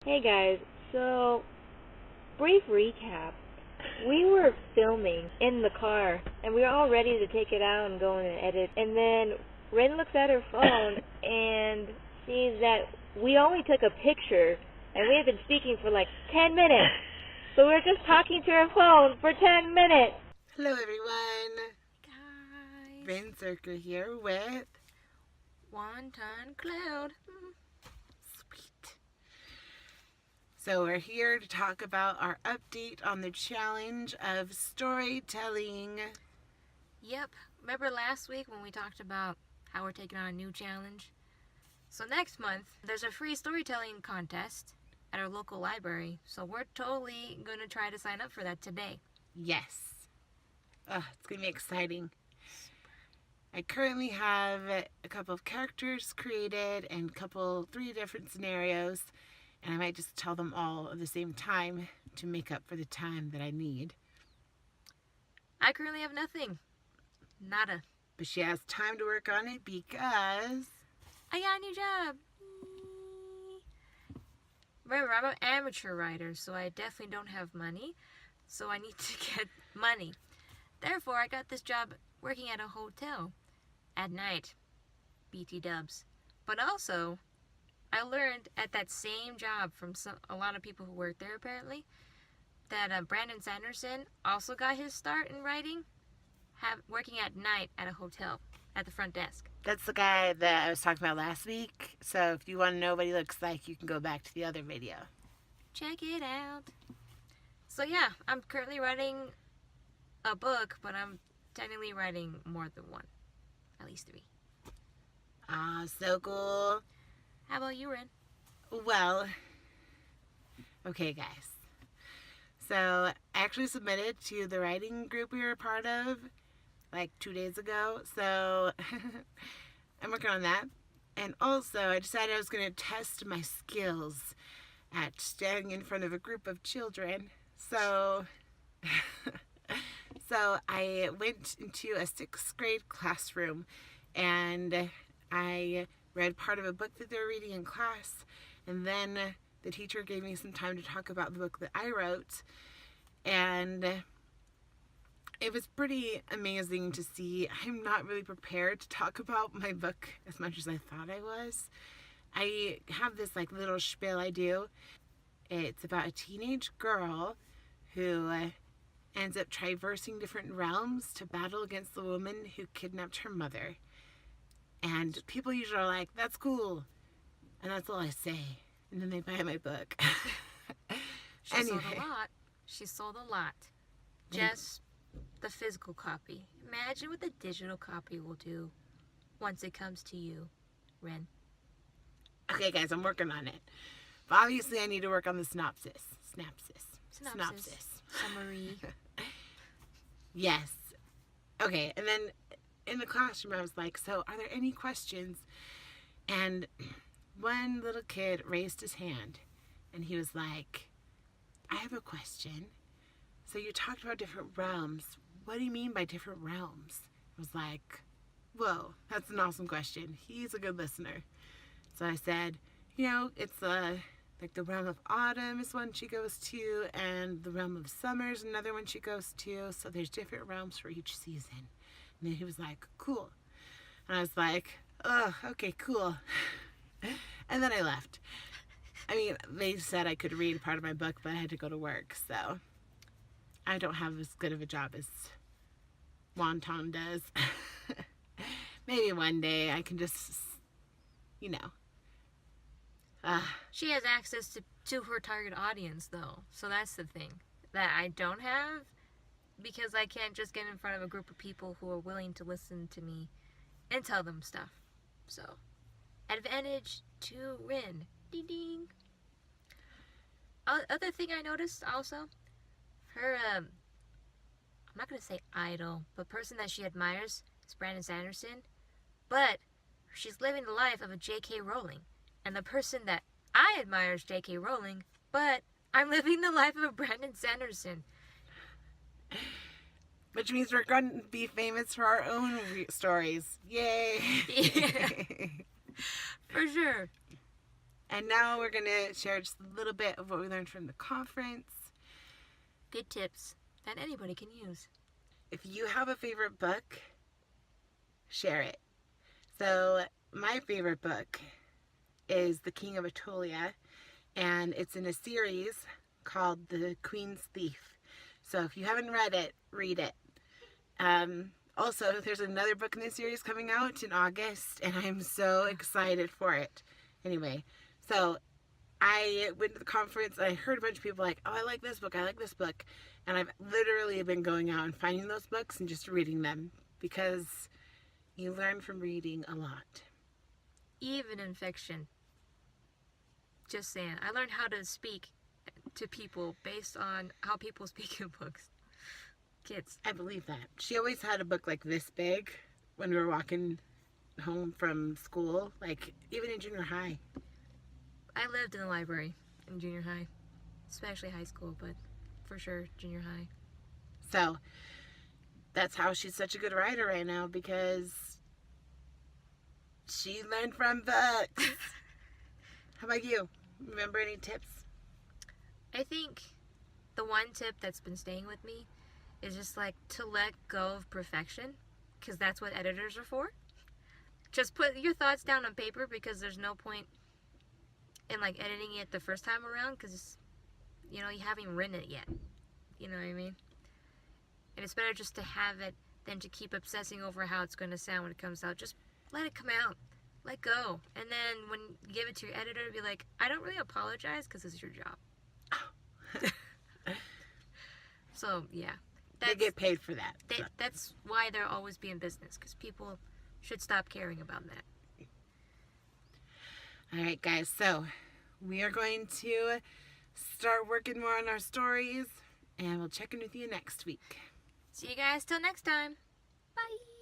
Hey guys, so brief recap. We were filming in the car and we were all ready to take it out and go in and edit. And then Ren looks at her phone and sees that we only took a picture and we had been speaking for like 10 minutes. So we were just talking to her phone for 10 minutes. Hello everyone. Guys. Ren Circa here with Wonton Cloud. Sweet. So we're here to talk about our update on the challenge of storytelling. Yep. Remember last week when we talked about how we're taking on a new challenge? So next month, there's a free storytelling contest at our local library. So we're totally going to try to sign up for that today. Yes. It's going to be exciting. I currently have a couple of characters created and three different scenarios. And I might just tell them all at the same time to make up for the time that I need. I currently have nothing. Nada. But she has time to work on it because I got a new job. Remember, I'm an amateur writer, so I definitely don't have money. So I need to get money. Therefore, I got this job working at a hotel at night. BT dubs. But also, I learned at that same job from a lot of people who work there apparently that Brandon Sanderson also got his start in writing working at night at a hotel at the front desk. that's the guy that I was talking about last week. So if you want to know what he looks like, you can go back to the other video. Check it out. So yeah, I'm currently writing a book, but I'm technically writing more than one. At least 3. So cool. How about you, Ren? Well, okay, guys. So I actually submitted to the writing group we were a part of like 2 days ago. So I'm working on that. And also, I decided I was going to test my skills at standing in front of a group of children. So I went into a 6th grade classroom and I read part of a book that they were reading in class, and then the teacher gave me some time to talk about the book that I wrote, and it was pretty amazing to see. I'm not really prepared to talk about my book as much as I thought I was. I have this like little spiel I do. It's about a teenage girl who ends up traversing different realms to battle against the woman who kidnapped her mother. And people usually are like, that's cool. And that's all I say. And then they buy my book. She sold a lot. She sold a lot. Just the physical copy. Imagine what the digital copy will do once it comes to you, Ren. Okay, guys, I'm working on it. But obviously, I need to work on the synopsis. Summary. Yes. Okay, and then in the classroom, I was like, so are there any questions? And one little kid raised his hand, and he was like, I have a question. So you talked about different realms. What do you mean by different realms? I was like, whoa, that's an awesome question. He's a good listener. So I said, it's like the realm of autumn is one she goes to, and the realm of summer is another one she goes to. So there's different realms for each season. And then he was like, cool. And I was like, oh, okay, cool. And then I left. I mean, they said I could read part of my book, but I had to go to work. So I don't have as good of a job as Wonton does. Maybe one day I can just, She has access to her target audience, though. So that's the thing that I don't have, because I can't just get in front of a group of people who are willing to listen to me and tell them stuff. So, advantage to Ren. Ding ding. Other thing I noticed also, her, I'm not going to say idol, but person that she admires is Brandon Sanderson. But she's living the life of a J.K. Rowling. And the person that I admire is J.K. Rowling, but I'm living the life of a Brandon Sanderson. Which means we're going to be famous for our own stories. Yay! Yeah. For sure. And now we're going to share just a little bit of what we learned from the conference. Good tips that anybody can use. If you have a favorite book, share it. So my favorite book is The King of Atolia, and it's in a series called The Queen's Thief. So if you haven't read it, read it. Also, there's another book in the series coming out in August, and I'm so excited for it. Anyway, so I went to the conference, and I heard a bunch of people like, oh, I like this book, and I've literally been going out and finding those books and just reading them, because you learn from reading a lot. Even in fiction. Just saying. I learned how to speak to people based on how people speak in books. Kids. I believe that. She always had a book like this big when we were walking home from school, like even in junior high. I lived in the library in junior high, especially high school, but for sure junior high. So that's how she's such a good writer right now, because she learned from books. How about you? Remember any tips? I think the one tip that's been staying with me is just like to let go of perfection, because that's what editors are for. Just put your thoughts down on paper, because there's no point in like editing it the first time around, because you haven't even written it yet. You know what I mean? And it's better just to have it than to keep obsessing over how it's going to sound when it comes out. Just let it come out. Let go. And then when you give it to your editor, be like, I don't really apologize, because this is your job. So, yeah. They get paid for that. That's why they'll always be in business, because people should stop caring about that. All right, guys. So we are going to start working more on our stories, and we'll check in with you next week. See you guys till next time. Bye.